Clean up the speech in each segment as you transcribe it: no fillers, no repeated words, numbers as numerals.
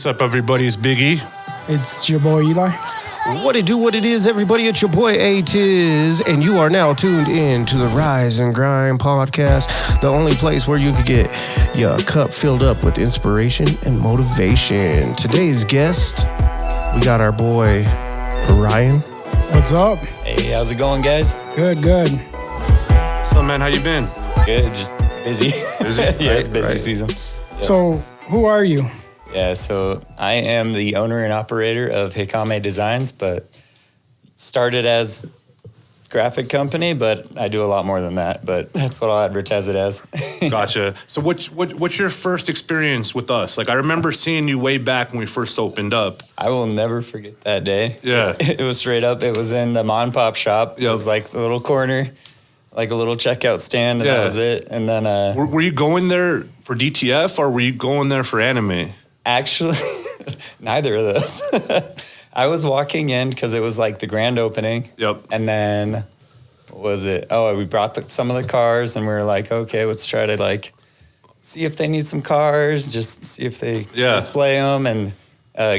What's up, everybody? It's Big E. It's your boy Eli. What it do, what it is, everybody. It's your boy A-Tiz, and you are now tuned in to the Rise and Grind podcast, the only place where you can get your cup filled up with inspiration and motivation. Today's guest, we got our boy Ryan. What's up? Hey, how's it going, guys? Good. So, man, how you been? Good, just busy. Busy? Yeah, it's busy Right. season. So, who are you? Yeah, so I am the owner and operator of Hikame Designs, but started as graphic company, but I do a lot more than that, but that's what I'll advertise it as. Gotcha. So what's your first experience with us? Like, I remember seeing you way back when we first opened up. I will never forget that day. Yeah. It was straight up. It was in the mom and pop shop. It was like the little corner, like a little checkout stand, and that was it. And then Were you going there for DTF or were you going there for anime? actually, neither of those. I was walking in because it was like the grand opening. Yep. And then, what was it? Oh, we brought some of the cars, and we were like, okay, let's try to like see if they need some cars, just see if they display them, and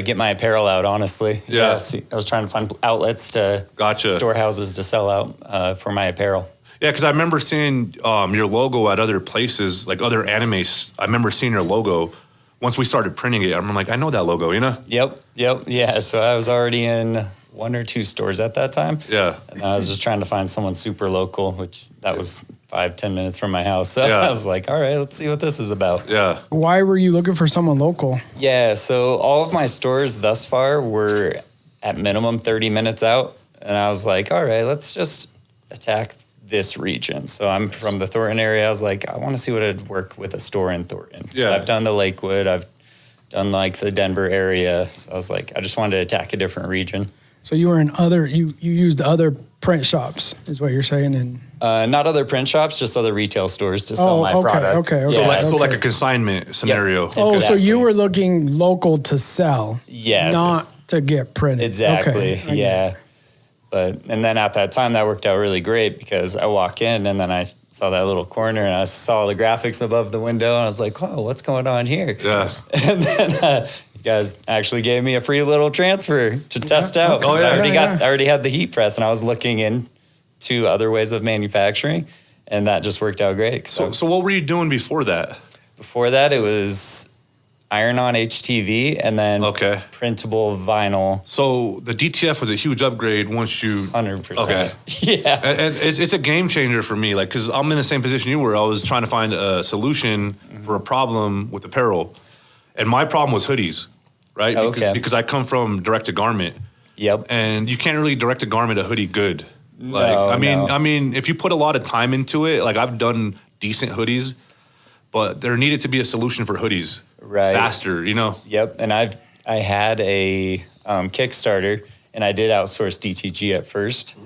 get my apparel out. Honestly, See, I was trying to find outlets to storehouses to sell out for my apparel. Yeah, because I remember seeing your logo at other places, like other animes. I remember seeing your logo. Once we started printing it, I'm like, I know that logo, you know? Yep. Yeah, so I was already in 1 or 2 stores at that time. Yeah. And I was just trying to find someone super local, which that was 5-10 minutes from my house. So I was like, all right, let's see what this is about. Yeah. Why were you looking for someone local? Yeah, so all of my stores thus far were at minimum 30 minutes out. And I was like, all right, let's just attack this region. So I'm from the Thornton area. I was like, I want to see what it'd work with a store in Thornton. Yeah. I've done the Lakewood. I've done like the Denver area. So I was like, I just wanted to attack a different region. So you were in you used other print shops, is what you're saying? And Not other print shops, just other retail stores to sell my product. Okay. So like a consignment scenario. Yep. Oh, so Exactly. you were looking local to sell, Yes. not to get printed. Exactly. Okay. Yeah. And then at that time, that worked out really great because I walk in and then I saw that little corner and I saw the graphics above the window and I was like, "Whoa, what's going on here?" Yes. And then you guys actually gave me a free little transfer to test out. Oh, yeah. I already had the heat press and I was looking into other ways of manufacturing, and that just worked out great. So what were you doing before that? Before that, it was iron-on HTV and then printable vinyl. So the DTF was a huge upgrade once you... 100%. Okay. Yeah. And it's a game changer for me, like, because I'm in the same position you were. I was trying to find a solution for a problem with apparel. And my problem was hoodies, right? Because I come from direct-to-garment. Yep. And you can't really direct-to-garment a hoodie good. No, I mean, if you put a lot of time into it, like I've done decent hoodies, but there needed to be a solution for hoodies. Right. Faster, you know? Yep. And I had a Kickstarter, and I did outsource DTG at first.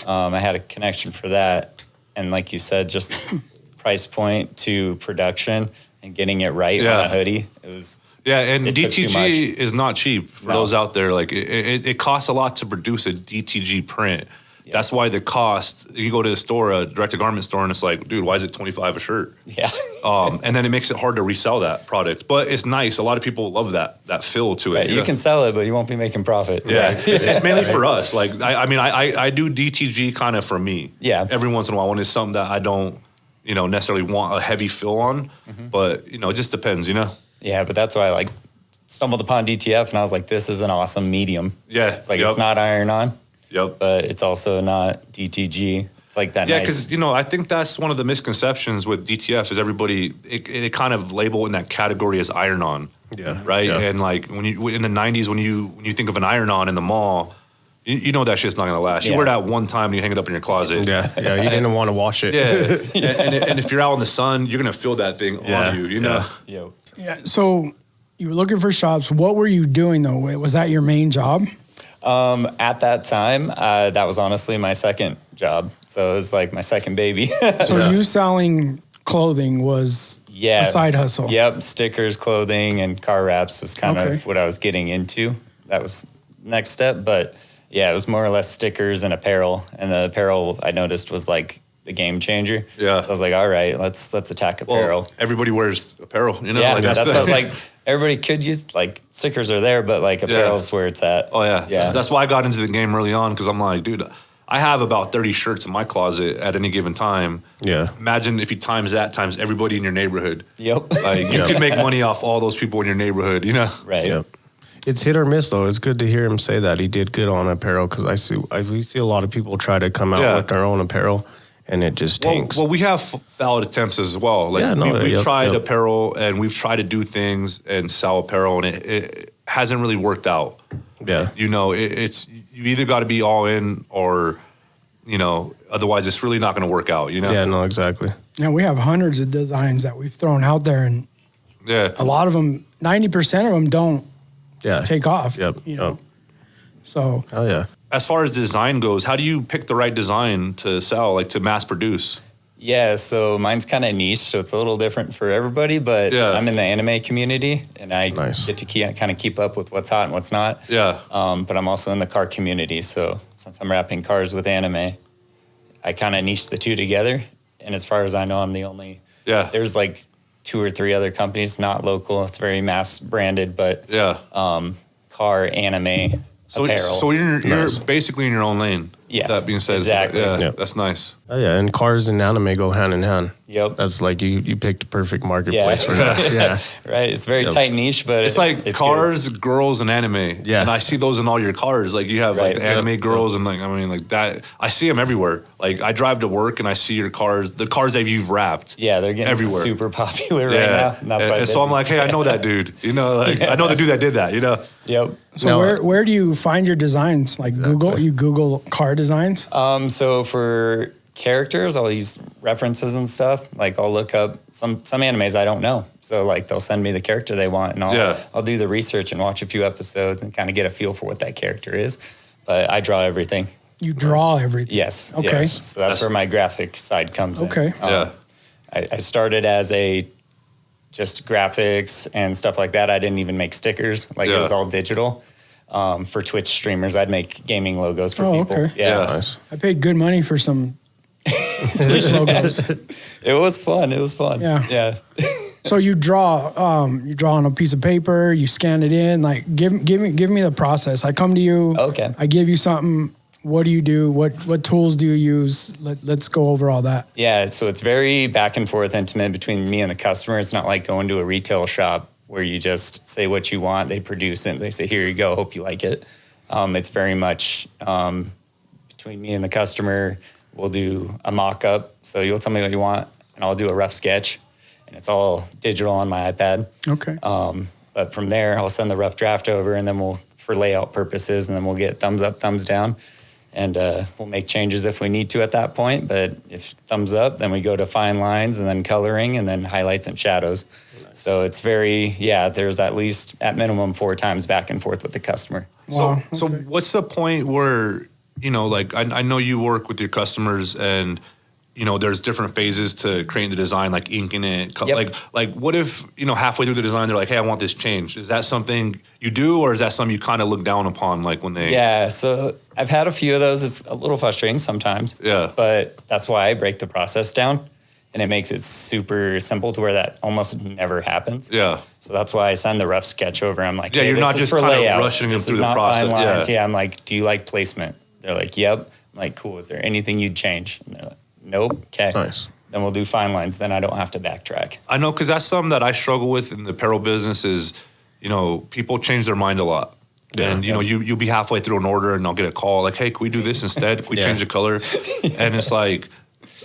I had a connection for that. And like you said, just price point to production and getting it right on a hoodie. It was... Yeah, and DTG is not cheap for those out there. Like it costs a lot to produce a DTG print. Yep. That's why the cost, you go to the store, a direct-to-garment store, and it's like, dude, why is it $25 a shirt? Yeah. And then it makes it hard to resell that product. But it's nice. A lot of people love that feel to it. Right. You can sell it, but you won't be making profit. Yeah. It's mainly for us. Like, I do DTG kind of for me. Yeah. Every once in a while when it's something that I don't, necessarily want a heavy fill on. Mm-hmm. But, it just depends, Yeah, but that's why I stumbled upon DTF, and I was like, this is an awesome medium. Yeah. It's like, it's not iron-on. Yep. But it's also not DTG. It's like that. Yeah, because I think that's one of the misconceptions with DTF is everybody it kind of label in that category as iron-on. Yeah. Right. Yeah. And like when you in the '90s when you think of an iron-on in the mall, you know that shit's not gonna last. You wear that one time and you hang it up in your closet. Yeah. You didn't want to wash it. Yeah. and if you're out in the sun, you're gonna feel that thing on you. You know. Yeah. So you were looking for shops. What were you doing though? Was that your main job? At that time, that was honestly my second job. So it was like my second baby. So you selling clothing was a side hustle? Yep. Stickers, clothing, and car wraps was kind of what I was getting into. That was next step. But yeah, it was more or less stickers and apparel. And the apparel I noticed was like the game changer. Yeah. So I was like, all right, let's attack apparel. Well, everybody wears apparel, Yeah, that's what I was like. everybody could use, like, stickers are there, but like apparel's where it's at. Oh yeah. That's why I got into the game early on, because I'm like, dude, I have about 30 shirts in my closet at any given time. Yeah. Imagine if you times everybody in your neighborhood. Yep. Like you could make money off all those people in your neighborhood, you know? Right. Yep. It's hit or miss though. It's good to hear him say that he did good on apparel, because we see a lot of people try to come out with their own apparel, and it just tanks. Well, we have failed attempts as well. Like we've tried apparel, and we've tried to do things and sell apparel, and it hasn't really worked out. Yeah. You know, it's you either got to be all in, or you know, otherwise it's really not going to work out. You know. Yeah. No. Exactly. Yeah, we have hundreds of designs that we've thrown out there, and a lot of them, 90% of them don't take off. Yep. You know. So. Oh yeah. As far as design goes, how do you pick the right design to sell, like to mass produce? Yeah, so mine's kind of niche, so it's a little different for everybody, but I'm in the anime community, and I get to kind of keep up with what's hot and what's not. Yeah. But I'm also in the car community, so since I'm wrapping cars with anime, I kind of niche the two together, and as far as I know, I'm the only... Yeah. There's like 2 or 3 other companies, not local, it's very mass branded, but car anime apparel. So you're basically in your own lane. Yes. That being said, exactly. That's nice. Oh yeah, and cars and anime go hand in hand. Yep. That's like you picked the perfect marketplace for that. Yeah. Right. It's very tight niche, but it's like cars, girls, and anime. Yeah. And I see those in all your cars. Like you have like the anime girls and like, I mean, like that. I see them everywhere. Like I drive to work and I see your cars, the cars that you've wrapped. Yeah, they're getting everywhere. Super popular right now. And that's why. And so I'm like, hey, I know that dude. You know, like I know the dude that did that. You know. Yep. So where do you find your designs? Like Google? You Google car designs? So for characters, I'll use references and stuff. Like I'll look up some animes I don't know. So like they'll send me the character they want, and I'll do the research and watch a few episodes and kind of get a feel for what that character is. But I draw everything. You draw everything? Yes. Okay. Yes. So that's where my graphic side comes in. Okay. I started as just graphics and stuff like that. I didn't even make stickers. Like it was all digital. For Twitch streamers, I'd make gaming logos for people. Okay. Yeah. Nice. I paid good money for some Twitch logos. It was fun. Yeah. Yeah. So you draw on a piece of paper, you scan it in, like give me the process. I come to you. Okay. I give you something. What do you do? What tools do you use? Let's go over all that. Yeah. So it's very back and forth intimate between me and the customer. It's not like going to a retail shop where you just say what you want, they produce it, and they say, here you go, hope you like it. It's very much between me and the customer. We'll do a mock-up, so you'll tell me what you want, and I'll do a rough sketch, and it's all digital on my iPad. Okay. But from there, I'll send the rough draft over, and then for layout purposes, and then we'll get thumbs up, thumbs down, and we'll make changes if we need to at that point. But if thumbs up, then we go to fine lines, and then coloring, and then highlights and shadows. So it's there's at least at minimum 4 times back and forth with the customer. Wow. So what's the point where, you know, like I know you work with your customers and, you know, there's different phases to creating the design, like inking it. Like what if, you know, halfway through the design, they're like, hey, I want this changed. Is that something you do, or is that something you kind of look down upon, like when they... Yeah, so I've had a few of those. It's a little frustrating sometimes. Yeah. But that's why I break the process down. And it makes it super simple to where that almost never happens. Yeah. So that's why I send the rough sketch over. I'm like, yeah, you're not just kind of rushing them through the process. Fine lines. Yeah, I'm like, do you like placement? They're like, yep. I'm like, cool. Is there anything you'd change? And they're like, nope. Okay. Nice. Then we'll do fine lines. Then I don't have to backtrack. I know, because that's something that I struggle with in the apparel business is, you know, people change their mind a lot. Yeah, and, you know, you'll be halfway through an order and I'll get a call like, hey, can we do this instead if we change the color? And it's like,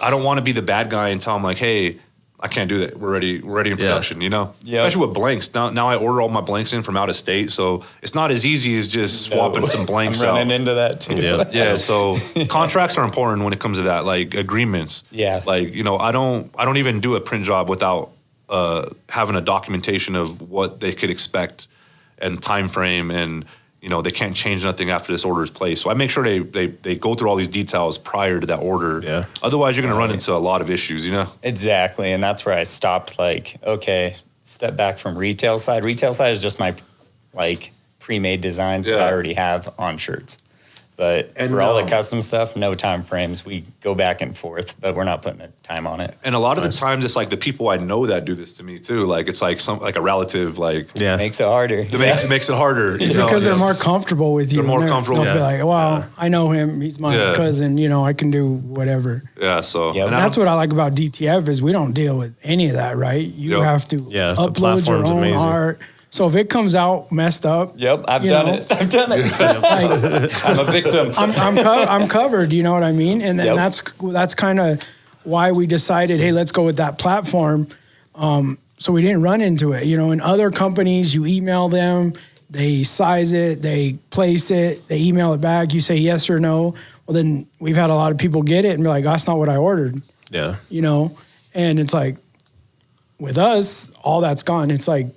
I don't want to be the bad guy and tell them like, hey, I can't do that. We're ready in production, you know? Yeah. Especially with blanks. Now I order all my blanks in from out of state, so it's not as easy as just swapping some blanks out. I'm running into that too. Yeah, so contracts are important when it comes to that, like agreements. Yeah. Like, you know, I don't even do a print job without having a documentation of what they could expect and time frame, and you know, they can't change nothing after this order is placed. So I make sure they go through all these details prior to that order. Yeah. Otherwise, you're going to run into a lot of issues, you know? Exactly. And that's where I stopped, like, okay, step back from retail side. Retail side is just my, like, pre-made designs that I already have on shirts. But for all the custom stuff, no time frames. We go back and forth, but we're not putting a time on it. And a lot of the times, it's like the people I know that do this to me too. Like it's like a relative. Like makes it harder. It makes it harder. It's because they're more comfortable with you. They're more comfortable. They'll be like, well, I know him. He's my cousin. I can do whatever. Yeah. So and that's what I like about DTF is we don't deal with any of that. Right? You have to upload your own art. So if it comes out messed up, I've done it. I'm a victim. I'm covered. You know what I mean? And then that's kind of why we decided, hey, let's go with that platform. So we didn't run into it. In other companies, you email them, they size it, they place it, they email it back. You say yes or no. Well, then we've had a lot of people get it and be like, that's not what I ordered. Yeah. And it's like with us, all that's gone. It's like.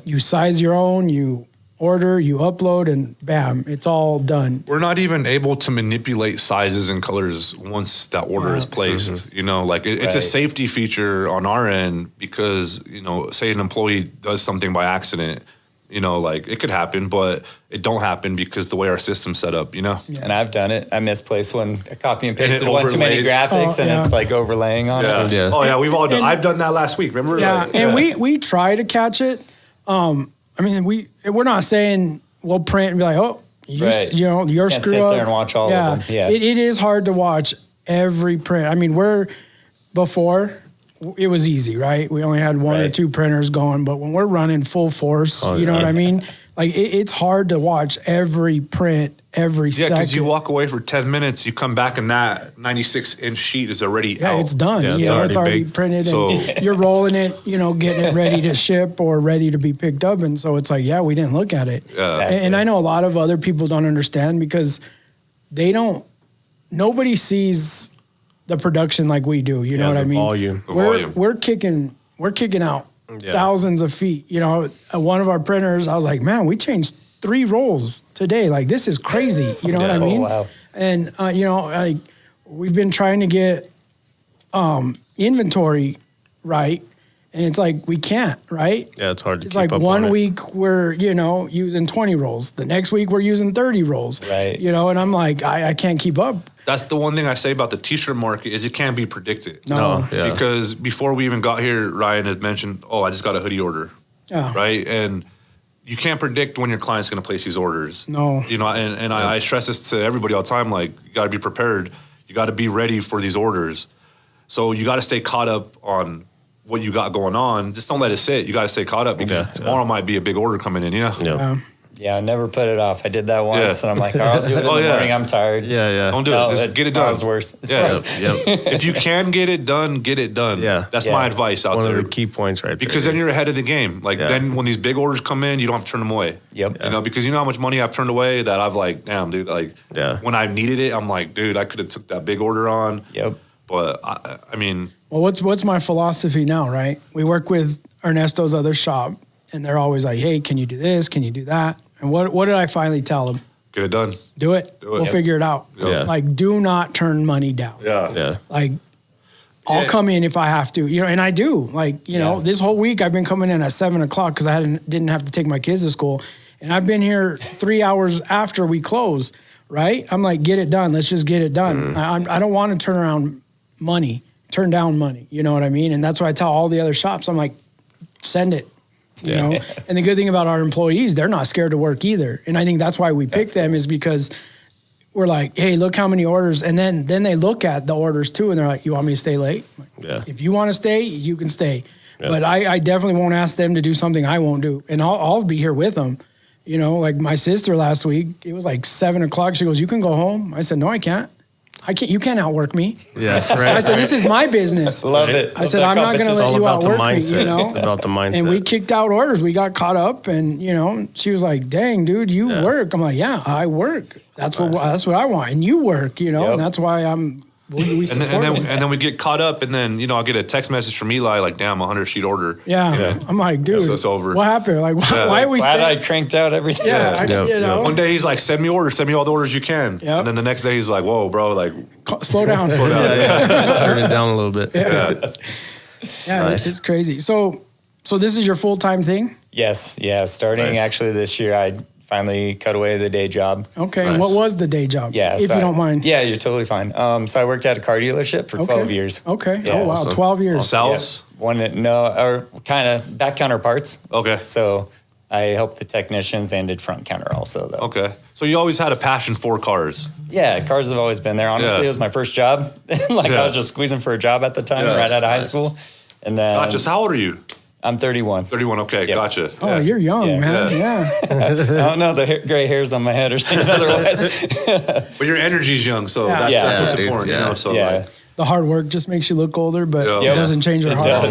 You size your own, you order, you upload, and bam, it's all done. We're not even able to manipulate sizes and colors once that order is placed. It's a safety feature on our end because, say an employee does something by accident, it could happen, but it don't happen because the way our system's set up, And I've done it. I misplaced one, I copy and pasted one too many graphics it's like overlaying on it. Yeah. Oh yeah, we've all done. I've done that last week. Remember? Yeah, and we try to catch it. We're not saying we'll print and be like, your Can't screw sit up. there and watch all of them. Yeah, it is hard to watch every print. Before it was easy, right? We only had one or two printers going, but when we're running full force, you know what I mean? Like it's hard to watch every print every second. Yeah, because you walk away for 10 minutes, you come back and that 96-inch sheet is already out. It's done. Yeah, it's already printed and you're rolling it, getting it ready to ship or ready to be picked up. And so it's like, we didn't look at it. Yeah. Exactly. And I know a lot of other people don't understand because nobody sees the production like we do. You know what I mean? Volume. We're kicking out thousands of feet. One of our printers, I was like, man, we changed 3 rolls today. Like, this is crazy. You know what I mean? Oh, wow. And, we've been trying to get inventory right. And it's like, we can't, right? Yeah, it's hard to keep up on it. It's like one week we're, using 20 rolls. The next week we're using 30 rolls. Right. And I'm like, I can't keep up. That's the one thing I say about the t-shirt market is it can't be predicted. No. Yeah. Because before we even got here, Ryan had mentioned, I just got a hoodie order. Yeah. Right? And you can't predict when your client's going to place these orders. No. I stress this to everybody all the time, like, you got to be prepared. You got to be ready for these orders. So you got to stay caught up on what you got going on. Just don't let it sit. You got to stay caught up because tomorrow might be a big order coming in, Yeah, I never put it off. I did that once, and I'm like, I'll do it in the morning. I'm tired. Yeah. Don't do it. Just get it done. Worse. If you can get it done, get it done. Yeah. That's my advice out there. One of the key points right because then you're ahead of the game. Like, then when these big orders come in, you don't have to turn them away. Yep. Because you know how much money I've turned away that I've like, damn, dude, like, when I needed it, I'm like, dude, I could have took that big order on. Yep. But, Well, what's my philosophy now, right? We work with Ernesto's other shop, and they're always like, hey, can you do this? Can you do that? And what did I finally tell them? Get it done. Do it. We'll figure it out. Yeah. Like, do not turn money down. Yeah. Like, I'll come in if I have to, and I do. Like, this whole week I've been coming in at 7:00 because I didn't have to take my kids to school. And I've been here 3 hours after we close, right? I'm like, get it done. Let's just get it done. I don't want to turn down money. You know what I mean? And that's what I tell all the other shops. I'm like, send it. You know, and the good thing about our employees, they're not scared to work either. And I think that's why we pick them is because we're like, hey, look how many orders. And then they look at the orders too. And they're like, you want me to stay late? If you want to stay, you can stay. Yeah. But I definitely won't ask them to do something I won't do. And I'll be here with them. Like my sister last week, it was like 7:00. She goes, you can go home. I said, no, I can't. You can't outwork me. Yeah, right. I said, this is my business. Love it. I said, I'm not going to let you outwork me. It's about the mindset. And we kicked out orders. We got caught up, and she was like, "Dang, dude, you work." I'm like, "Yeah, I work. That's what I want." And you work, and that's why I'm. We and then we get caught up, and then I'll get a text message from Eli like, "Damn, 100-sheet order." Yeah. I'm like, dude, so it's over. What happened? Like, why are we? Glad I cranked out everything. Yeah, One day he's like, "Send me orders. Send me all the orders you can." Yep. And then the next day he's like, "Whoa, bro, like, slow down, slow down, turn it down a little bit." Yeah, nice. It's crazy. So this is your full-time thing? Yes. Yeah. Starting actually this year, I finally cut away the day job. Okay. Nice. And what was the day job? Yeah. If you don't mind. Yeah, you're totally fine. So I worked at a car dealership for 12 years. Okay. Yeah. Oh, wow. Awesome. 12 years. Sales? Yeah. Or kind of back counter parts. Okay. So I helped the technicians and did front counter also, though. Okay. So you always had a passion for cars? Yeah, cars have always been there. Honestly, it was my first job. I was just squeezing for a job at the time, right out of high school. And then... Gotcha. How old are you? I'm 31. 31, okay, gotcha. Oh, you're young, man. Yeah. I don't know the gray hairs on my head or something otherwise. But your energy's young, so that's what's important, you know? So like, the hard work just makes you look older, but it doesn't change your heart.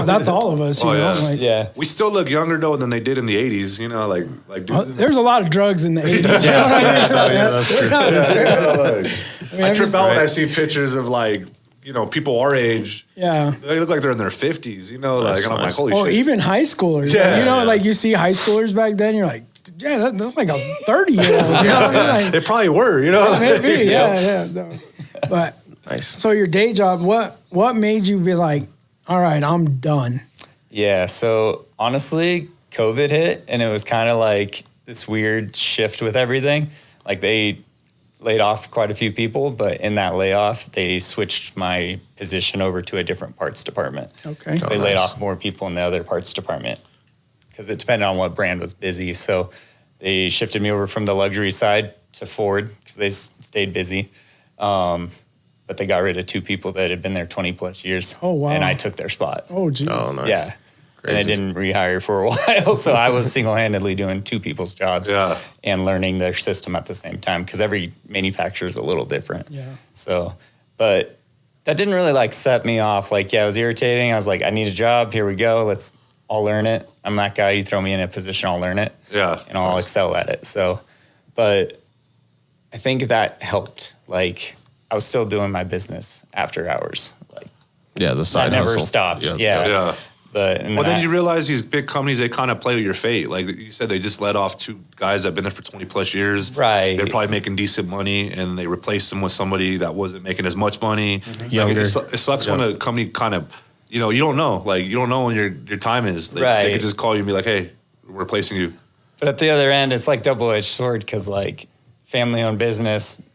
That's all of us, you know? We still look younger, though, than they did in the 80s, you know? Like dudes there's a lot of drugs in the 80s. That's true. I trip out when I see pictures of, like, you know, people our age. Yeah. They look like they're in their 50s, you know? Like, and I'm like, holy shit. Or even high schoolers. Yeah. You know, like you see high schoolers back then, you're like, yeah, that's like a 30-year-old. You know? Like, they probably were, you know? Maybe, yeah. No. But... Nice. So your day job, what made you be like, all right, I'm done? Yeah. So honestly, COVID hit and it was kind of like this weird shift with everything. Like they laid off quite a few people, but in that layoff, they switched my position over to a different parts department. Okay. So they laid off more people in the other parts department because it depended on what brand was busy. So they shifted me over from the luxury side to Ford because they stayed busy. But they got rid of 2 people that had been there 20 plus years. Oh, wow. And I took their spot. Oh, geez. Oh, nice. Yeah. Crazy. And I didn't rehire for a while. So I was single-handedly doing 2 people's jobs and learning their system at the same time because every manufacturer is a little different. Yeah. So, but that didn't really like set me off. Like, it was irritating. I was like, I need a job. Here we go. I'll learn it. I'm that guy. You throw me in a position, I'll learn it. Yeah. And I'll excel at it. So, but I think that helped. Like, I was still doing my business after hours. Like, the side that never hustle. stopped. Yeah. But then you realize these big companies, they kind of play with your fate. Like you said, they just let off 2 guys that have been there for 20 plus years. Right. They're probably making decent money, and they replaced them with somebody that wasn't making as much money. Younger. It sucks when a company kind of, you know, you don't know. Like, you don't know when your time is. They could just call you and be like, hey, we're replacing you. But at the other end, it's like double-edged sword because, like, family-owned business,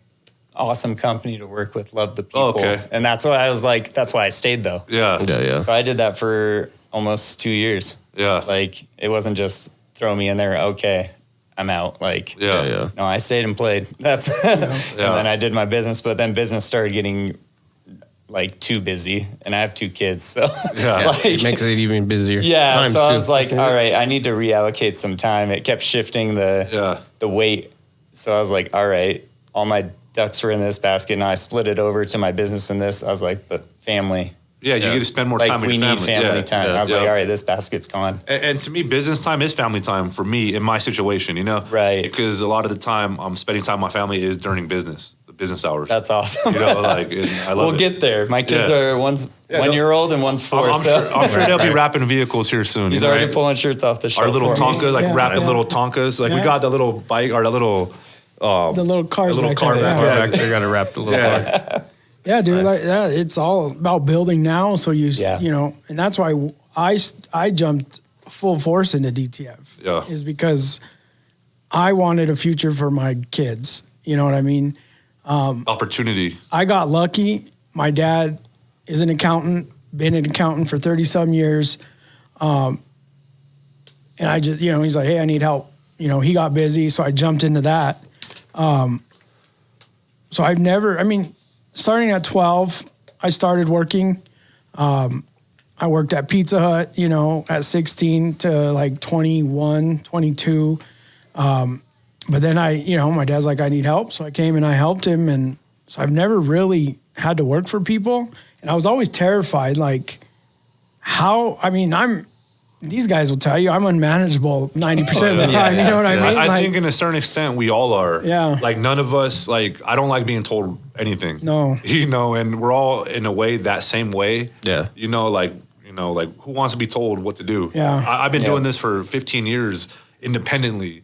awesome company to work with, love the people. Okay. And that's why I was like, that's why I stayed, though. Yeah. So I did that for almost 2 years. Yeah. Like, it wasn't just throw me in there, okay, I'm out. Like, Yeah. No, I stayed and played. That's and then I did my business, but then business started getting like too busy, and I have 2 kids, so like, it makes it even busier. Yeah, Times so 2. I was like, all right, I need to reallocate some time. It kept shifting the weight, so I was like, all right, all my ducks were in this basket, and I split it over to my business in this. I was like, but family. Yeah, you get to spend more time with your family. We need family time. I was like, all right, this basket's gone. And to me, business time is family time for me in my situation, you know? Right. Because a lot of the time I'm spending time with my family is during business, the business hours. That's awesome. You know, like, I love we'll get there. My kids are one's 1 year old and one's 4. I'm sure they'll be wrapping vehicles here soon. He's already pulling shirts off the shelf. Our little Tonka, wrapping little Tonkas. Like we got the little bike or the little cars. The little car back. They got to wrap the little car. Yeah, dude. Nice. It's all about building now. So you know, and that's why I jumped full force into DTF. Yeah, is because I wanted a future for my kids. You know what I mean? Opportunity. I got lucky. My dad is an accountant. Been an accountant for 30-some years. And I just, you know, he's like, hey, I need help. You know, he got busy, so I jumped into that. So I've never, I mean, starting at 12, I started working. I worked at Pizza Hut, you know, at 16 to like 21, 22. But then my dad's like, I need help. So I came and I helped him. And so I've never really had to work for people. And I was always terrified, like these guys will tell you I'm unmanageable 90% of the time. You know what I mean? I think in a certain extent we all are. Yeah. Like none of us, like I don't like being told anything. No. You know, and we're all in a way that same way. Yeah. You know, like who wants to be told what to do? Yeah. I've been doing this for 15 years independently.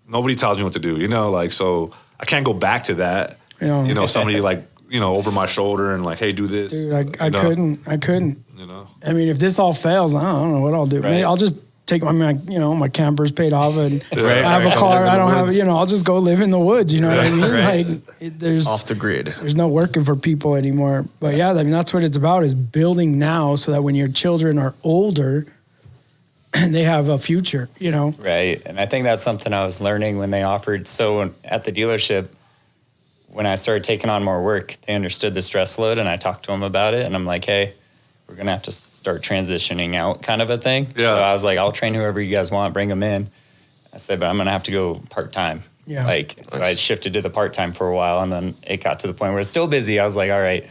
Nobody tells me what to do, you know, like, so I can't go back to that. Yeah. You know, somebody like, you know, over my shoulder and like, hey, do this. Dude, I couldn't. You know? I mean, if this all fails, I don't know what I'll do. Right. I'll just my camper's paid off and I have a car. I don't have, I'll just go live in the woods. You know what I mean? Right. Like there's off the grid. There's no working for people anymore. But yeah, I mean, that's what it's about, is building now so that when your children are older, they have a future, Right. And I think that's something I was learning when they offered. So at the dealership, when I started taking on more work, they understood the stress load, and I talked to them about it. And I'm like, hey, we're going to have to start transitioning out, kind of a thing. Yeah. So I was like, I'll train whoever you guys want, bring them in. I said, but I'm going to have to go part-time. Yeah. So I shifted to the part-time for a while, and then it got to the point where it's still busy. I was like, all right,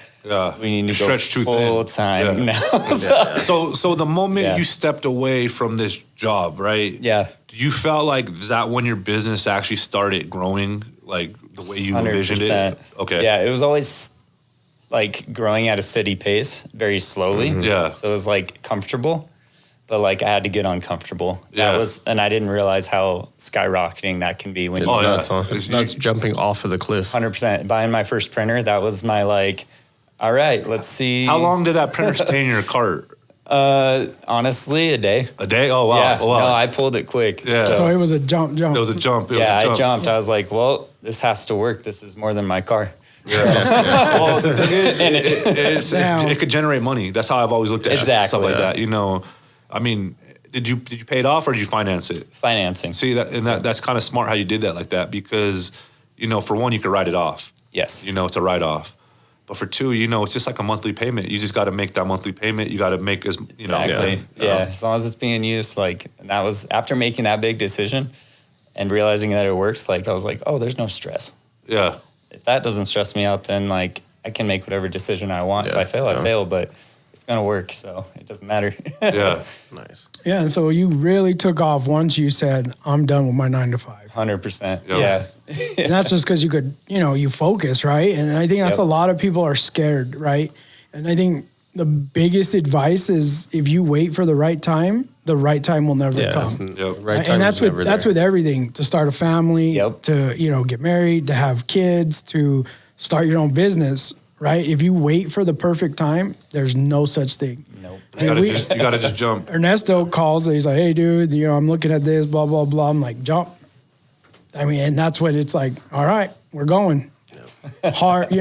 we need to go full-time now. So the moment you stepped away from this job, right? Yeah. Do you felt like, is that when your business actually started growing, like the way you 100%. Envisioned it? Okay. Yeah, it was always like growing at a steady pace, very slowly. Mm-hmm. Yeah. So it was like comfortable, but like I had to get uncomfortable. And I didn't realize how skyrocketing that can be when it's nuts jumping off of the cliff. 100%. Buying my first printer, that was my all right, let's see. How long did that printer stay in your cart? Honestly, a day. A day? Oh, wow. Yeah. Oh, wow. No, I pulled it quick. Yeah. So it was a jump. It was a jump. I jumped. I was like, well, this has to work. This is more than my car. Yeah. Well, the thing is, it could generate money. That's how I've always looked at stuff like that. I mean, did you pay it off or did you finance it? Financing. See, that's kind of smart how you did that like that, because, for one, you could write it off. Yes. It's a write-off. But for two, it's just like a monthly payment. You just got to make that monthly payment. You got to make Exactly. As long as it's being used, and that was after making that big decision and realizing that it works. I was like, oh, there's no stress. Yeah. If that doesn't stress me out, then I can make whatever decision I want. If I fail, I fail, but it's going to work. So it doesn't matter. Yeah. Nice. Yeah. And so you really took off once you said, I'm done with my 9 to 5. 100%. Yeah. And that's just because you could, you focus, right? And I think that's a lot of people are scared, right? And I think the biggest advice is, if you wait for the right time will never come. Right time, and that's with everything. To start a family, to get married, to have kids, to start your own business, right? If you wait for the perfect time, there's no such thing. Nope. You gotta just jump. Ernesto calls and he's like, hey dude, I'm looking at this, blah, blah, blah. I'm like, jump. I mean, and that's what it's like, all right, we're going. Hard,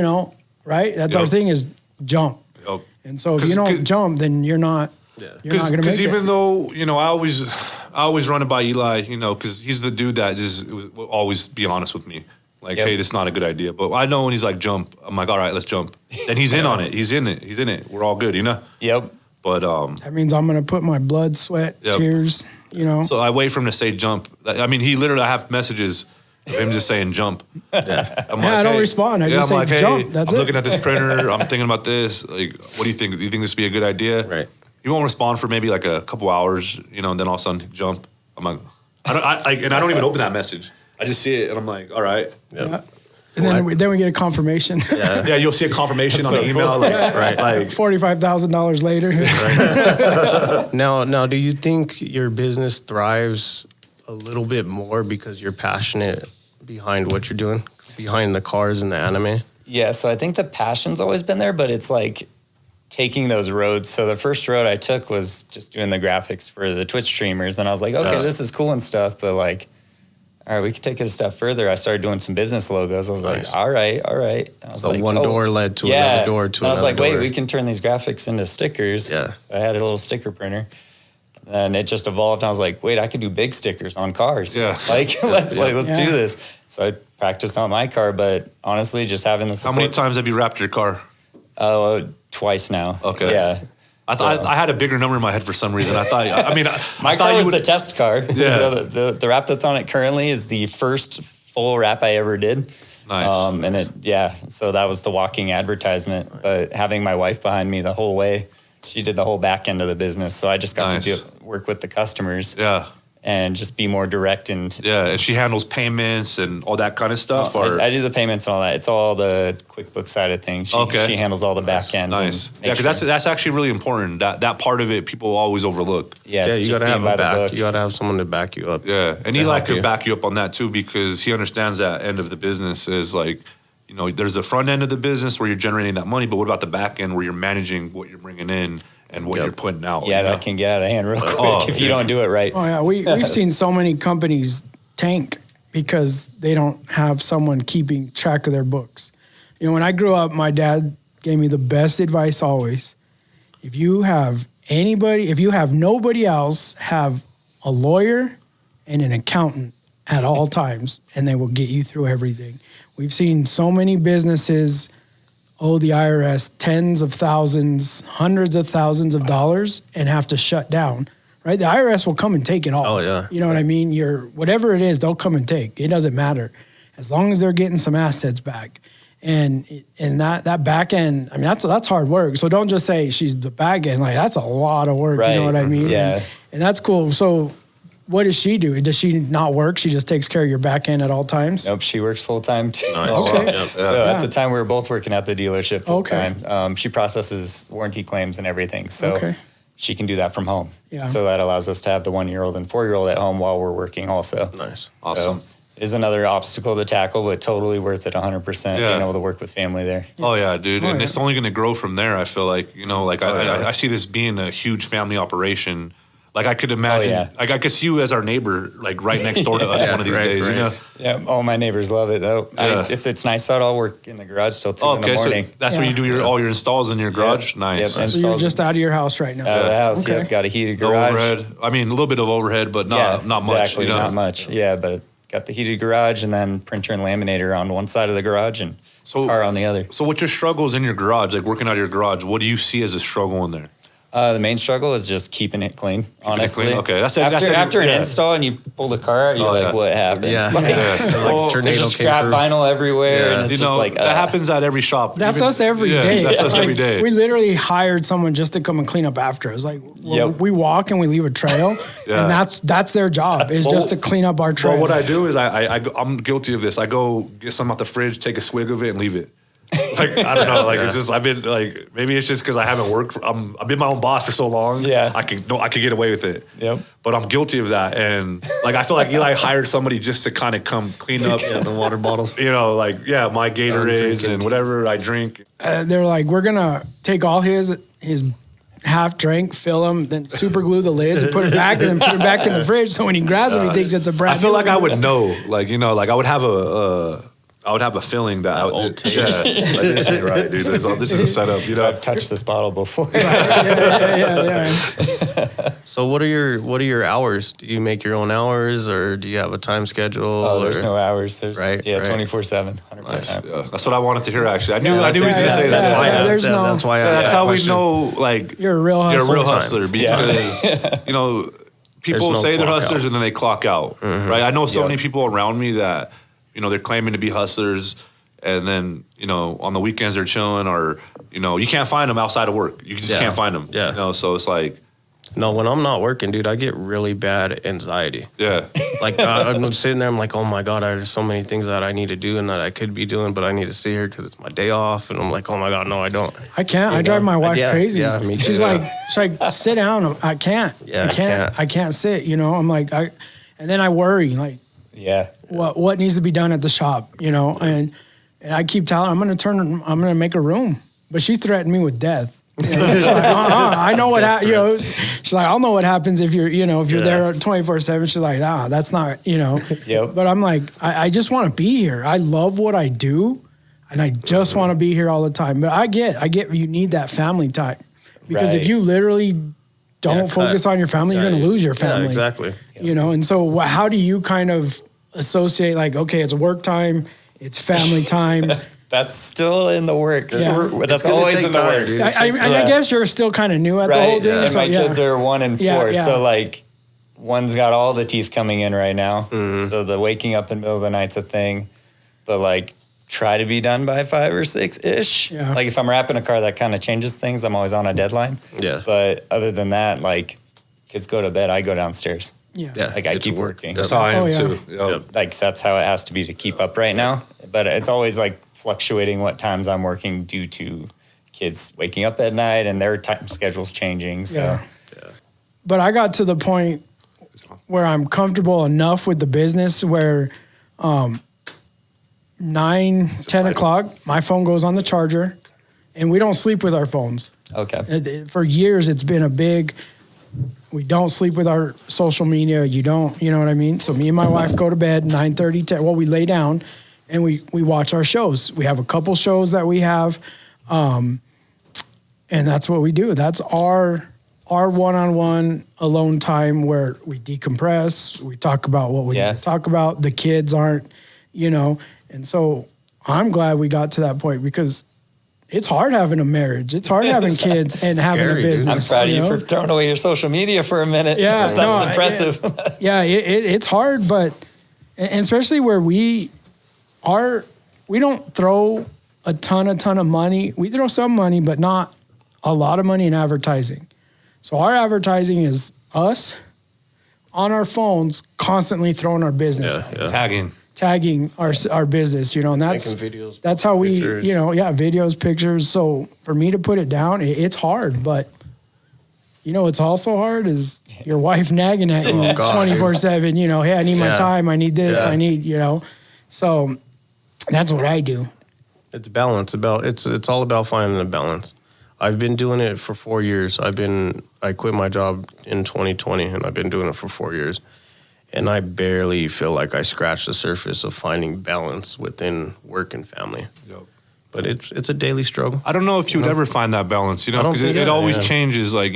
right? That's our thing, is jump. Yep. And so if you don't jump, then you're not going to make it. Because even though, I always run it by Eli, because he's the dude that just will always be honest with me. Hey, this is not a good idea. But I know when he's like, jump, I'm like, all right, let's jump. Then he's in on it. He's in it. We're all good, Yep. But that means I'm going to put my blood, sweat, tears, So I wait for him to say jump. I mean, I have messages of him just saying jump. Yeah. I don't respond. I just say jump. That's I'm looking at this printer. I'm thinking about this. What do you think? Do you think this would be a good idea? Right. You won't respond for maybe a couple hours, and then all of a sudden jump. I'm like, I don't even open that message. I just see it and I'm like, all right. Yeah. And then we get a confirmation. Yeah, you'll see a confirmation on the email. Cool. Right. $45,000 later. Right. Now, do you think your business thrives a little bit more because you're passionate behind what you're doing, behind the cars and the anime? Yeah, so I think the passion's always been there, but it's taking those roads. So the first road I took was just doing the graphics for the Twitch streamers. And I was like, okay, this is cool and stuff, but all right, we could take it a step further. I started doing some business logos. I was like, all right. And I was one door led to another door to another door. I was like, wait, we can turn these graphics into stickers. Yeah. So I had a little sticker printer. And it just evolved. And I was like, wait, I could do big stickers on cars. Yeah. Let's do this. So I practiced on my car, but honestly, just having the support. How many times have you wrapped your car? Twice now. Okay. Yeah. I had a bigger number in my head for some reason. My car was the test car. Yeah. So the wrap that's on it currently is the first full wrap I ever did. Nice. So that was the walking advertisement. Right. But having my wife behind me the whole way, she did the whole back end of the business. So I just got to work with the customers. Yeah. And just be more direct and she handles payments and all that kind of stuff. I do the payments and all that. It's all the QuickBooks side of things. She handles all the back end. Nice. Yeah, because that's actually really important. That part of it people always overlook. Yes, you got to have a back. You got to have someone to back you up. Yeah, and Eli could back you up on that too, because he understands that end of the business is there's a front end of the business where you're generating that money, but what about the back end where you're managing what you're bringing in and what you're putting out. Yeah, that can get out of hand real quick if you don't do it right. Oh yeah, we've seen so many companies tank because they don't have someone keeping track of their books. You know, when I grew up, my dad gave me the best advice always. If you have nobody else, have a lawyer and an accountant at all times, and they will get you through everything. We've seen so many businesses owe the IRS tens of thousands, hundreds of thousands of dollars and have to shut down, right? The IRS will come and take it all. Oh, yeah. You know what I mean? Whatever it is, they'll come and take. It doesn't matter. As long as they're getting some assets back. And that back end, I mean, that's hard work. So don't just say she's the back end. Like, that's a lot of work. Right. You know what I mean? Yeah. And that's cool. So what does she do? Does she not work? She just takes care of your back end at all times? Nope, she works full time too. Nice. Okay. So at the time we were both working at the dealership full time. She processes warranty claims and everything. So she can do that from home. Yeah. So that allows us to have the 1-year-old and 4-year-old at home while we're working also. Nice. Awesome. So it is another obstacle to tackle, but totally worth it 100%, being able to work with family there. Oh, yeah, dude. And it's only going to grow from there, I feel like. You know, like I see this being a huge family operation. Like, I could imagine, like, I could see you as our neighbor, like, right next door to us one of these days, you know? Yeah, all my neighbors love it, though. Yeah. If it's nice out, I'll work in the garage till 2 in the morning. So that's where you do all your installs in your garage? Nice. Yep. So you're just out of your house right now? Out of the house, got a heated garage. Overhead. I mean, a little bit of overhead, but not much. Exactly, not much. Yeah, but got the heated garage and then printer and laminator on one side of the garage and car on the other. So what's your struggles in your garage, like working out of your garage? What do you see as a struggle in there? The main struggle is just keeping it clean, honestly. It clean? Okay. After an install and you pull the car out, you're like, what happened? Yeah. Like, there's just scrap vinyl everywhere. And it's just like, that happens at every shop. That's us every day. That's us every day. We literally hired someone just to come and clean up after us. Like, we walk and we leave a trail, and that's their job, is just to clean up our trail. Well, what I do is I'm guilty of this. I go get some out the fridge, take a swig of it, and leave it. Like, I don't know. Like, it's just, I've been like, maybe it's just because I haven't worked. I've been my own boss for so long. Yeah. I could get away with it. Yep. But I'm guilty of that. And like, I feel like Eli hired somebody just to kind of come clean up the water bottles. You know, like, my Gatorades and whatever I drink. They're like, we're going to take all his half drink, fill them, then super glue the lids and put it back, and then put it back in the fridge. So when he grabs them, he thinks it's a brand new. I feel like I would know, like, you know, like I would have a feeling that like, this ain't right, dude. This is a setup, you know. I've touched this bottle before. Yeah. So what are your hours? Do you make your own hours, or do you have a time schedule? Oh, there's no hours. There's 24/7, 100%. Yeah, that's what I wanted to hear. Actually, I knew he was going to say that. That's why. That's how we know. Like, you're a real hustler. You're a real hustler because you know, people say they're hustlers and then they clock out. Right? I know so many people around me that, you know, they're claiming to be hustlers, and then, you know, on the weekends they're chilling, or, you know, you can't find them outside of work. You just can't find them. Yeah. You know, so it's like. No, when I'm not working, dude, I get really bad anxiety. Yeah. Like, I'm sitting there, I'm like, oh my God, there's so many things that I need to do and that I could be doing, but I need to sit here because it's my day off. And I'm like, oh my God, no, I don't. I can't. I drive my wife crazy. Yeah, me too. She's like, sit down. I can't. Yeah, I can't sit, you know. I'm like, and then I worry, like, what needs to be done at the shop, you know? And I keep telling her, I'm going to make a room. But she's threatened me with death. You know, she's like, I know what happens. You know, she's like, I'll know what happens if you're there 24/7. She's like, that's not, you know. Yep. But I'm like, I just want to be here. I love what I do, and I just want to be here all the time. But I get you need that family time, because if you literally don't focus on your family, you're going to lose your family. Yeah, exactly. You know, and so how do you kind of associate, like, okay, it's work time, it's family time. That's still in the works. Yeah. That's always in the works. I guess you're still kind of new at the whole thing. And my kids are 1 and 4. So, like, one's got all the teeth coming in right now. So the waking up in the middle of the night's a thing. But, like, try to be done by 5 or 6-ish. Yeah. Like, if I'm wrapping a car, that kind of changes things. I'm always on a deadline. Yeah. But other than that, like, kids go to bed, I go downstairs. Yeah. Like, I keep working. That's how I am too. Yep. Like, that's how it has to be to keep up right now. But it's always, like, fluctuating what times I'm working due to kids waking up at night and their time schedules changing. So, But I got to the point where I'm comfortable enough with the business where 9, 10 o'clock, my phone goes on the charger, and we don't sleep with our phones. Okay. For years, it's been a big. We don't sleep with our social media. You know what I mean? So me and my wife go to bed 9:30, 10. Well, we lay down and we watch our shows. We have a couple shows that we have. And that's what we do. That's our one-on-one alone time where we decompress. We talk about what we need to talk about. The kids aren't, and so I'm glad we got to that point because it's hard having a marriage. It's hard having kids and having a business. I'm proud of you for throwing away your social media for a minute. Yeah, that's impressive. It's hard, but and especially where we don't throw a ton of money. We throw some money, but not a lot of money in advertising. So our advertising is us on our phones constantly throwing our business out. Tagging our business, and that's videos, that's how pictures. Videos, pictures. So for me to put it down, it's hard, but it's also hard is your wife nagging at you 24/7, hey, I need my time. I need this. I need, so that's what I do. It's balance it's all about finding a balance. I've been doing it for 4 years. I quit my job in 2020 and I've been doing it for 4 years. And I barely feel like I scratched the surface of finding balance within work and family. Yep. But it's a daily struggle. I don't know if you would ever find that balance, because it always changes. Right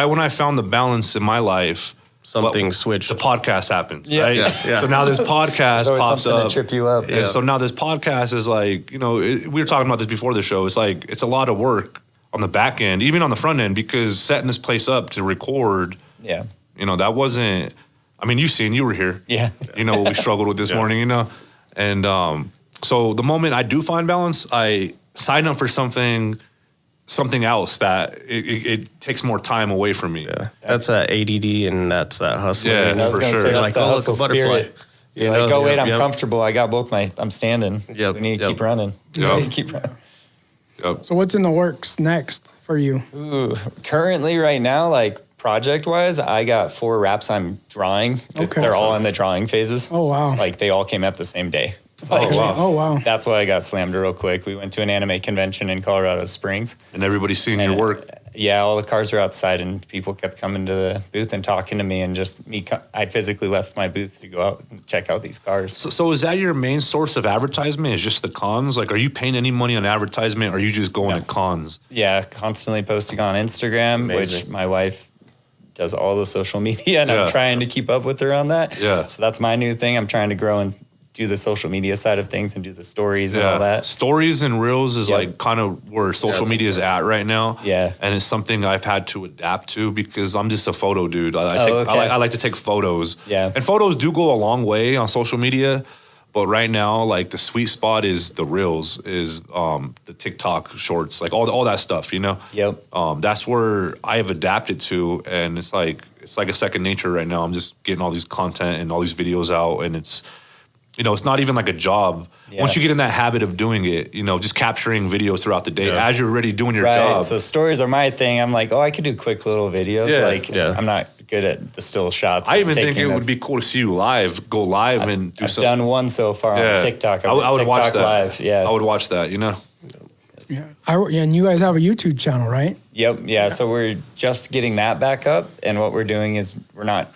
when I found the balance in my life, something switched. The podcast happened, right? Yeah. So now this podcast pops up. To trip you up. Yeah. So now this podcast is we were talking about this before the show. It's it's a lot of work on the back end, even on the front end, because setting this place up to record, that wasn't. I mean, you were here. Yeah. What we struggled with this morning, And so the moment I do find balance, I sign up for something else that it takes more time away from me. Yeah. That's that ADD and that's that hustle. Yeah, for sure. That's the hustle spirit. Wait, I'm comfortable. I got I'm standing. Yep. We need to keep running. Yep. So what's in the works next for you? Ooh, currently right now, project-wise, I got 4 wraps I'm drawing. Okay. They're all in the drawing phases. Oh, wow. They all came out the same day. Oh, wow. That's why I got slammed real quick. We went to an anime convention in Colorado Springs. And everybody's seeing your work. Yeah, all the cars were outside and people kept coming to the booth and talking to me and I physically left my booth to go out and check out these cars. So is that your main source of advertisement? Is just the cons? Are you paying any money on advertisement or are you just going to cons? Yeah, constantly posting on Instagram, which my wife does all the social media and I'm trying to keep up with her on that. Yeah. So that's my new thing. I'm trying to grow and do the social media side of things and do the stories and all that. Stories and reels is kind of where social media is at right now. Yeah. And it's something I've had to adapt to because I'm just a photo dude. I like to take photos. Yeah. And photos do go a long way on social media. But right now, the sweet spot is the reels, is the TikTok shorts, all that stuff, Yep. That's where I have adapted to, and it's like a second nature right now. I'm just getting all these content and all these videos out, and it's not even like a job. Yeah. Once you get in that habit of doing it, just capturing videos throughout the day as you're already doing your job. So stories are my thing. I'm I could do quick little videos. I'm not good at the still shots. I even think it would be cool to see you go live and do something. I've done one so far on TikTok. I would watch that. Live. Yeah. I would watch that, Yeah. And you guys have a YouTube channel, right? Yep. Yeah. So we're just getting that back up. And what we're doing is we're not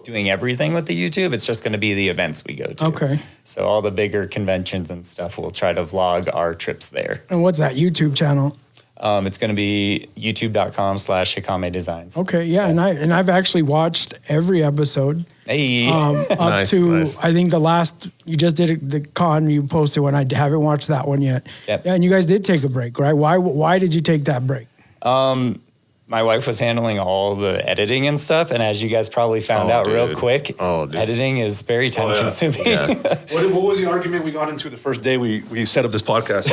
doing everything with the YouTube. It's just going to be the events we go to. Okay. So all the bigger conventions and stuff, we'll try to vlog our trips there. And what's that YouTube channel? It's going to be youtube.com/Hikame Designs. Okay, yeah, and I've actually watched every episode. Hey, up to I think the last you just did the con you posted one. I haven't watched that one yet. Yep. Yeah, and you guys did take a break, right? Why did you take that break? My wife was handling all the editing and stuff, and as you guys probably found out real quick, editing is very time consuming. Yeah. What was the argument we got into the first day we set up this podcast?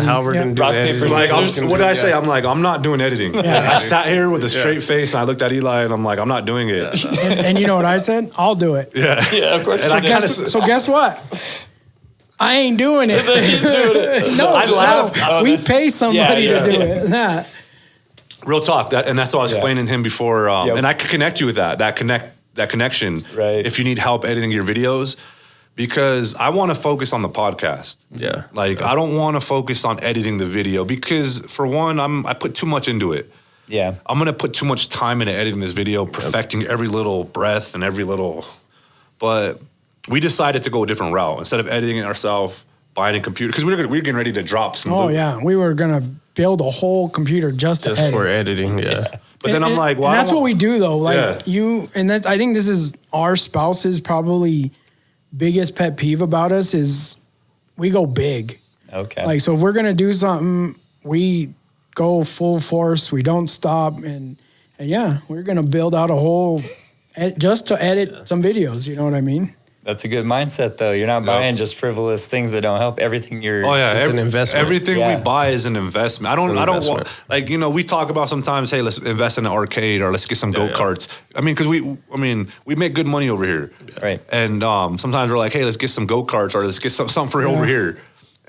How we're going to do editing. What did I say? I'm I'm not doing editing. Yeah. I sat here with a straight face, and I looked at Eli, and I'm I'm not doing it. And you know what I said? I'll do it. Yeah, of course. And so guess what? I ain't doing it. He's doing it. No, I laugh. We pay somebody to do it. Yeah. Real talk, and that's what I was explaining to him before. And I could connect you with that connection. Right. If you need help editing your videos, Because I want to focus on the podcast. Yeah. Like, I don't want to focus on editing the video because, for one, I put too much into it. Yeah. I'm going to put too much time into editing this video, perfecting every little breath and every little... But we decided to go a different route. Instead of editing it ourselves, buying a computer, because we were getting ready to drop some... Oh, yeah. We were going to build a whole computer just to edit. for editing, yeah. But then I'm like, well, and that's what we do, though. Like, I think this is our spouse's probably biggest pet peeve about us is we go big. Okay. Like, so if we're going to do something, we go full force. We don't stop. And yeah, we're going to build out a whole... just to edit some videos, you know what I mean? That's a good mindset, though. You're not buying just frivolous things that don't help. Everything you're... Oh, yeah. It's an investment. Everything we buy is an investment. I don't want... Like, we talk about sometimes, hey, let's invest in an arcade or let's get some go-karts. I mean, because we make good money over here. Right. And sometimes we're like, hey, let's get some go-karts or let's get something for over here.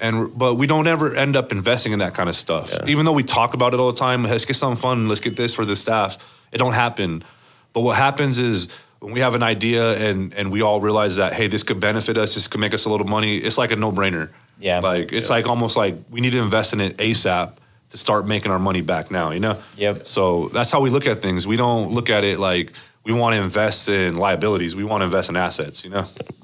But we don't ever end up investing in that kind of stuff. Yeah. Even though we talk about it all the time, let's get something fun, let's get this for the staff. It don't happen. But what happens is when we have an idea and we all realize that, hey, this could benefit us, this could make us a little money, it's like a no-brainer. Yeah. Like, it's like almost like we need to invest in it ASAP to start making our money back now, Yep. So that's how we look at things. We don't look at it like we want to invest in liabilities. We want to invest in assets,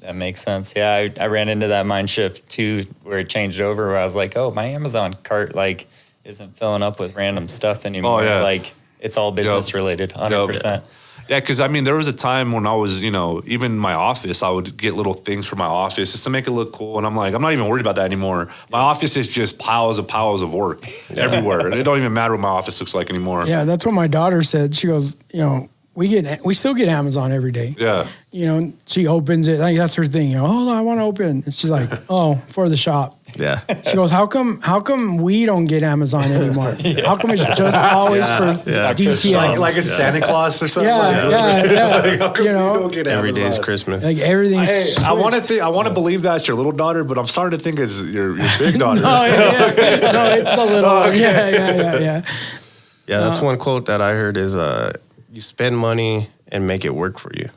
That makes sense. Yeah, I ran into that mind shift, too, where it changed over, where I was like, oh, my Amazon cart, like, isn't filling up with random stuff anymore. Oh, yeah. Like, it's all business related, 100%. Yeah, because there was a time when I was, even my office, I would get little things for my office just to make it look cool. And I'm like, I'm not even worried about that anymore. My office is just piles of work everywhere. It don't even matter what my office looks like anymore. Yeah, that's what my daughter said. She goes, we still get Amazon every day. Yeah. She opens it. Like, that's her thing. Oh, I want to open. And she's like, oh, for the shop. Yeah. She goes, how come we don't get Amazon anymore? How come it's just always for DTL? Like a Santa Claus or something? Yeah. How come we don't get Amazon? Every day's Christmas. Like, everything's I want to believe that's your little daughter, but I'm starting to think it's your big daughter. No, it's the little one. Yeah. Yeah, that's one quote that I heard is, you spend money and make it work for you.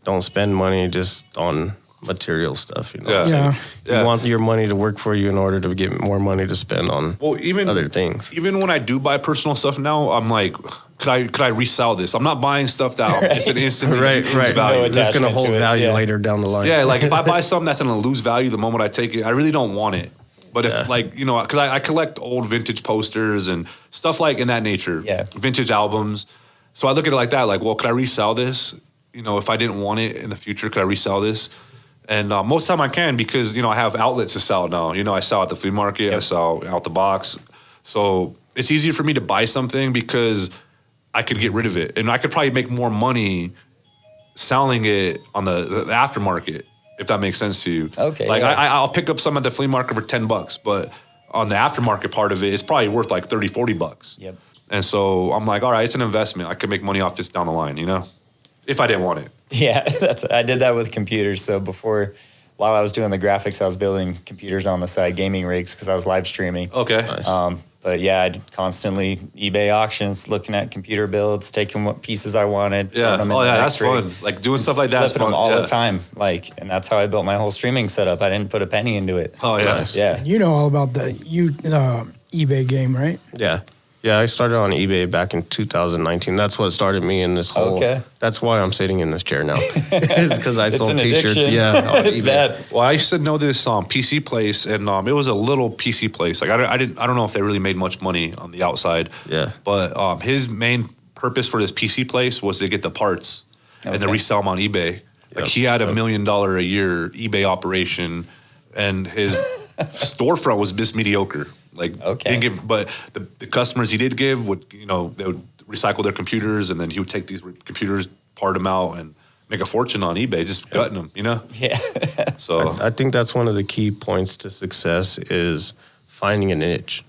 Don't spend money just on material stuff, You want your money to work for you in order to get more money to spend on other things. Even when I do buy personal stuff now, I'm like, could I resell this? I'm not buying stuff that it's an instant value. It's going to hold value later down the line. Yeah, like if I buy something that's going to lose value the moment I take it, I really don't want it. But if because I collect old vintage posters and stuff like in that nature, vintage albums. So I look at it like that, like, well, could I resell this? If I didn't want it in the future, could I resell this? And most of the time I can because, I have outlets to sell now. I sell at the flea market, I sell out the box. So it's easier for me to buy something because I could get rid of it. And I could probably make more money selling it on the aftermarket, if that makes sense to you. Okay. Like I'll pick up some at the flea market for $10, but on the aftermarket part of it, it's probably worth like $30, $40. Yep. And so I'm like, all right, it's an investment. I could make money off this down the line, if I didn't want it. Yeah, I did that with computers. So while I was doing the graphics, I was building computers on the side, gaming rigs, because I was live streaming. Okay. Nice. But yeah, I'd constantly eBay auctions, looking at computer builds, taking what pieces I wanted. Yeah. That's fun. Like doing stuff like that's fun. Them all the time. And that's how I built my whole streaming setup. I didn't put a penny into it. Oh yeah. Nice. Yeah. You know all about the eBay game, right? Yeah. Yeah, I started on eBay back in 2019. That's what started me in this whole... Okay. That's why I'm sitting in this chair now. It's because I sold T-shirts. Addiction. Yeah, on it's eBay. Bad. Well, I used to know this PC place, and it was a little PC place. Like I don't know if they really made much money on the outside. Yeah. But his main purpose for this PC place was to get the parts and to resell them on eBay. Like he had $1 million a year eBay operation, and his storefront was just mediocre. Like, didn't give, but the customers he did give would, they would recycle their computers, and then he would take these computers, part them out, and make a fortune on eBay, just gutting them, Yeah. So I think that's one of the key points to success is finding a niche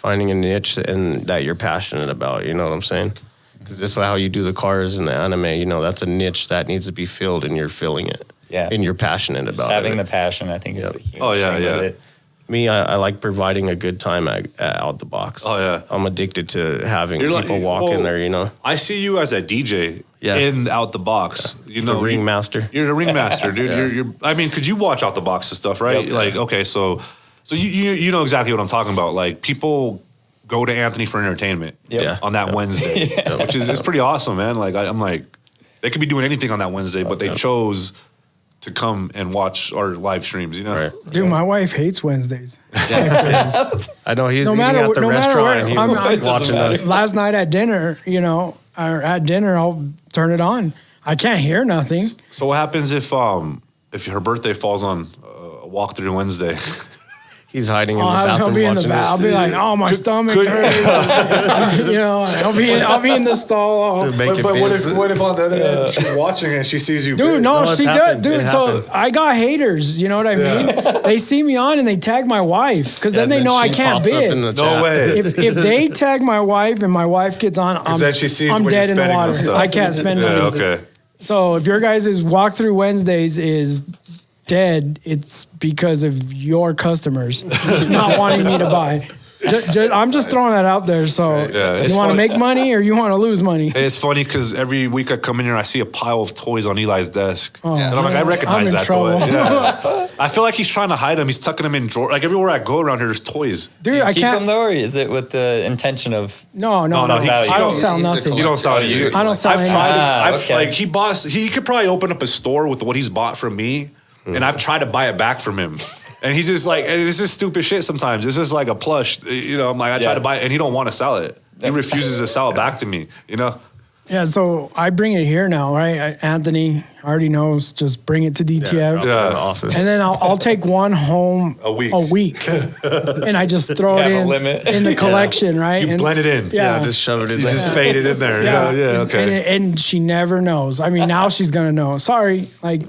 and that you're passionate about. You know what I'm saying? Because this is how you do the cars in the anime. That's a niche that needs to be filled, and you're filling it. Yeah. And you're passionate about having the passion, I think, is the huge thing with it. Me, I like providing a good time out the box. Oh, yeah. I'm addicted to having people walk in there, I see you as a DJ. in Out the Box. You know, the ringmaster. You're the ringmaster, dude. You're. I mean, because you watch Out the Box and stuff, right? Like, okay, so you know exactly what I'm talking about. Like, people go to Anthony for entertainment on that Wednesday, which is it's pretty awesome, man. Like, I'm like, they could be doing anything on that Wednesday, but they chose to come and watch our live streams, you know? Right. Dude, my wife hates Wednesdays. I know he's eating at the restaurant and he was watching us. Last night at dinner, I'll turn it on. I can't hear nothing. So what happens if her birthday falls on a walk through Wednesday? He's hiding in the bathroom. I'll be in the bathroom. I'll be like, oh, my stomach hurts. I'll be in the stall. But what if on the other end she's watching and she sees you? Dude, no, she does. Dude, so I got haters. You know what I mean? They see me on and they tag my wife because then they know I can't bid. No way. If they tag my wife and my wife gets on, I'm dead in the water. I can't spend money. Okay. So if your guys' walkthrough Wednesdays is dead, it's because of your customers not wanting me to buy. I'm just throwing that out there. So you want to make money or you want to lose money? It's funny because every week I come in here, I see a pile of toys on Eli's desk. And I'm like, I recognize that toy. Yeah. I feel like he's trying to hide them. He's tucking them in drawers. Like everywhere I go around here, there's toys. Dude, I keep can't. them though, or is it with the intention of? No. I don't sell nothing. You don't sell anything. I don't sell anything. Like he could probably open up a store with what he's bought from me, and I've tried to buy it back from him. And he's just like, and it's just stupid shit sometimes. It's just like a plush, I'm like, I try to buy it and he don't want to sell it. He refuses to sell it back to me, Yeah, so I bring it here now, right? Anthony already knows, just bring it to DTF. In the office. And then I'll take one home a week. And I just throw it in the collection, right? You blend it in. Yeah. Just shove it in there. You just fade it in there. Yeah, okay. And she never knows. I mean, now she's going to know. Sorry. Like,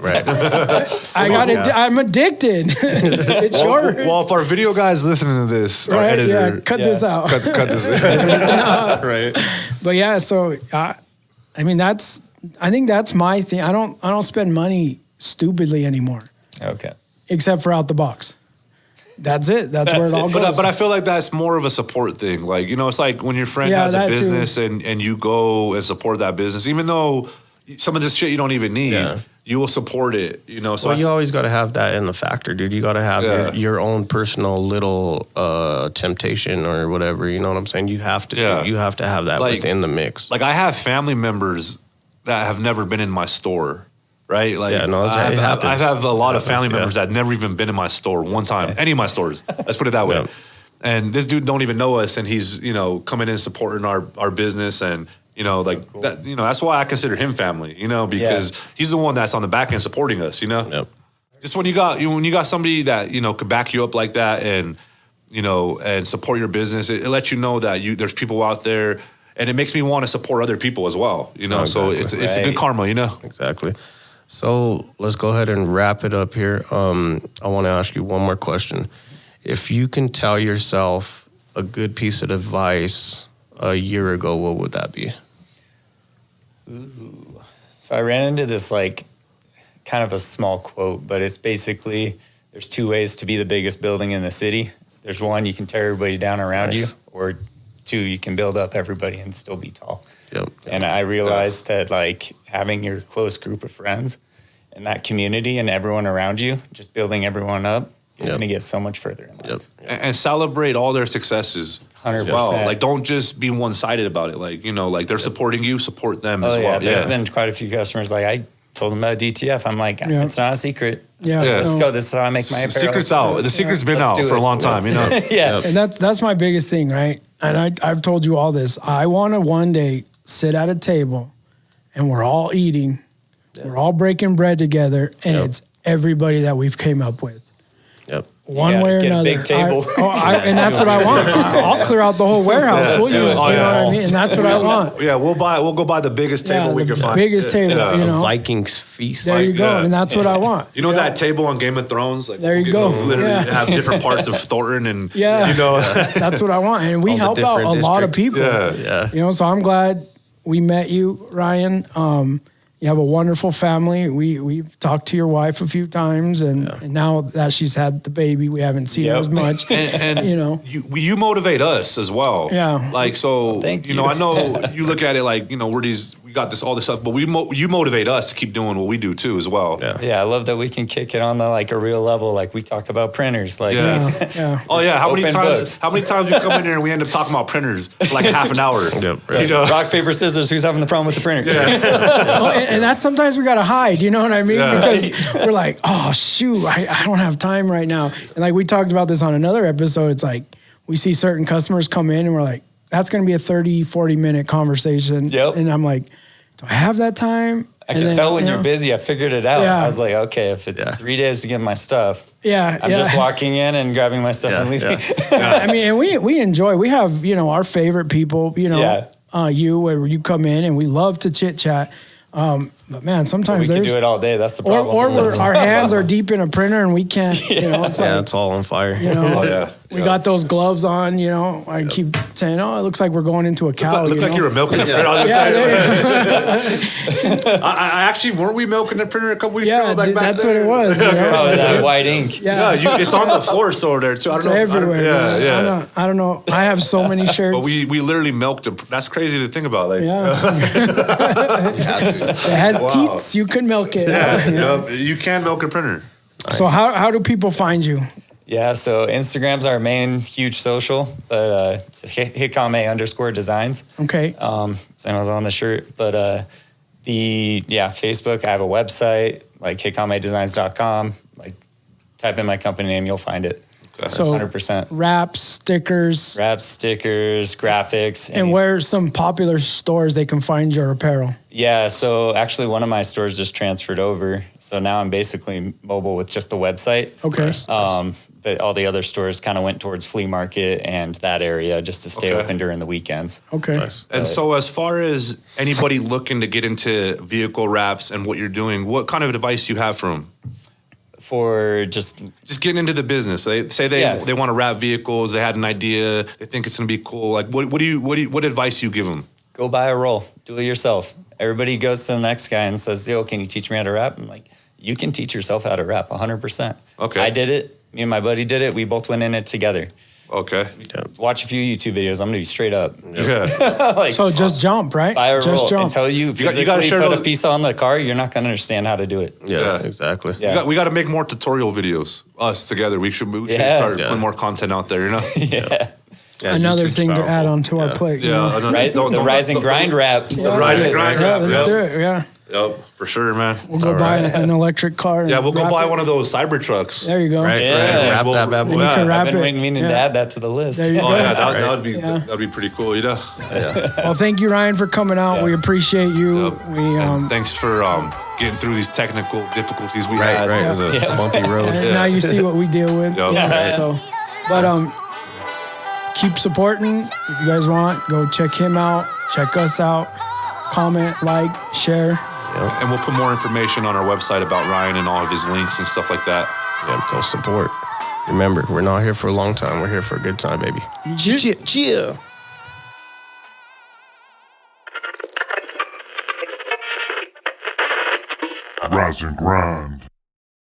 I'm addicted. It's yours. Well, if our video guy's listening to this, our editor. Cut this out. Cut this. Right. But yeah, so I think that's my thing. I don't spend money stupidly anymore. Okay. Except for Out the Box. That's it. That's where it all goes. But I feel like that's more of a support thing. Like, it's like when your friend has a business and you go and support that business, even though some of this shit you don't even need, you will support it, So you always got to have that in the factor, dude. You got to have your own personal little temptation or whatever. You know what I'm saying? You have to have that within the mix. Like I have family members that have never been in my store, right? Like it happens. I have a lot of family members that never even been in my store one time, any of my stores. Let's put it that way. Yeah. And this dude don't even know us, and he's coming in supporting our business and. Cool. That. That's why I consider him family. Because he's the one that's on the back end supporting us. Yep. Just when you got somebody that could back you up like that, and and support your business, it lets you know that there's people out there, and it makes me want to support other people as well. Exactly. So it's a good karma. Exactly. So let's go ahead and wrap it up here. I want to ask you one more question. If you can tell yourself a good piece of advice a year ago, what would that be? Ooh. So I ran into this kind of a small quote, but it's basically there's two ways to be the biggest building in the city. There's one, you can tear everybody down around you, or two, you can build up everybody and still be tall. Yep. And I realized that having your close group of friends and that community and everyone around you, just building everyone up, you're going to get so much further in life. And celebrate all their successes. 100%. Well, don't just be one-sided about it. They're supporting you, support them as well. There's been quite a few customers. I told them about DTF. I'm like, it's not a secret. Let's go. This is how I make my apparel. Secret's out. The secret's been out for a long time. And that's my biggest thing, right? And I've told you all this. I want to one day sit at a table, and we're all eating, we're all breaking bread together, and it's everybody that we've came up with. One way or another. Big table. And that's what I want. I'll clear out the whole warehouse. We'll use, you know what I mean? And that's what I want. Yeah, we'll go buy the biggest table we can find. Biggest table, Vikings feast. There you go. And that's what I want. That table on Game of Thrones? There you go. Literally have different parts of Thornton and that's what I want. And we help out a lot of people. Yeah. So I'm glad we met you, Ryan. You have a wonderful family. We've talked to your wife a few times, and now that she's had the baby, we haven't seen her as much. And you motivate us as well. Yeah. So thank you. I know you look at it we got all this stuff, but you motivate us to keep doing what we do too as well. Yeah, I love that we can kick it on a real level. Like we talk about printers. Like oh yeah, how many times you come in here and we end up talking about printers for like half an hour? Rock, paper, scissors. Who's having the problem with the printer? And that's sometimes we gotta hide. You know what I mean? Because we're like, oh shoot, I don't have time right now. And like we talked about this on another episode. It's like we see certain customers come in and we're like, that's going to be a 30, 40-minute conversation. Yep. And I'm like, do I have that time? I can tell when you're busy. I figured it out. I was like, okay, if it's 3 days to get my stuff, I'm just walking in and grabbing my stuff and leaving. I mean, and we enjoy, we have, our favorite people, where you come in and we love to chit chat. But man, sometimes we can do it all day. That's the problem. Or our hands are deep in a printer and we can't. It's all on fire. We got those gloves on. I keep saying, "Oh, it looks like we're going into a cow." Looks like you were milking the printer. I actually weren't we milking the printer a couple weeks ago? That's what it was. That white ink. It's on the floor over there too. I don't know. Everywhere. I don't know. I have so many shirts. But we literally milked it. That's crazy to think about. Like, it has teats. You could milk it. You can milk a printer. Nice. So how do people find you? Yeah, so Instagram's our main huge social, but it's Hikame_designs. Okay. Same as on the shirt, but Facebook. I have a website like hikamedesigns.com. Like type in my company name, you'll find it. So 100%. wraps, stickers, graphics. And where are some popular stores they can find your apparel? Yeah, so actually one of my stores just transferred over. So now I'm basically mobile with just the website. Okay. But all the other stores kind of went towards flea market and that area just to stay open during the weekends. Okay. Nice. And so as far as anybody looking to get into vehicle wraps and what you're doing, what kind of advice do you have for them? For just getting into the business. They say they want to wrap vehicles. They had an idea. They think it's going to be cool. Like, what advice do you give them? Go buy a roll. Do it yourself. Everybody goes to the next guy and says, "Yo, can you teach me how to wrap?" I'm like, you can teach yourself how to wrap 100%. Okay. I did it. Me and my buddy did it. We both went in it together. Okay. Watch a few YouTube videos. I'm going to be straight up. Yeah. So just jump, right? Buy a just roll. Jump. Until you physically put a piece on the car, you're not going to understand how to do it. Yeah, exactly. Yeah. We got to make more tutorial videos, us together. We should start putting more content out there, Yeah, another thing to add on to our plate. Yeah. Right? The rise and grind wrap. The rise and grind wrap. Let's do it, Yep, for sure, man. We'll go buy an electric car. We'll go buy one of those cyber trucks. There you go. Right. Wrap that bad boy. I've been meaning to add that to the list. There you go. That'd be pretty cool, Well, thank you, Ryan, for coming out. We appreciate you. Yep. Thanks for getting through these technical difficulties we had. Right, it was a bumpy road. And now you see what we deal with. Keep supporting. If you guys want, go check him out. Check us out. Comment, like, share. And we'll put more information on our website about Ryan and all of his links and stuff like that. Yeah, go support. Remember, we're not here for a long time. We're here for a good time, baby. Cheer. Rise and grind.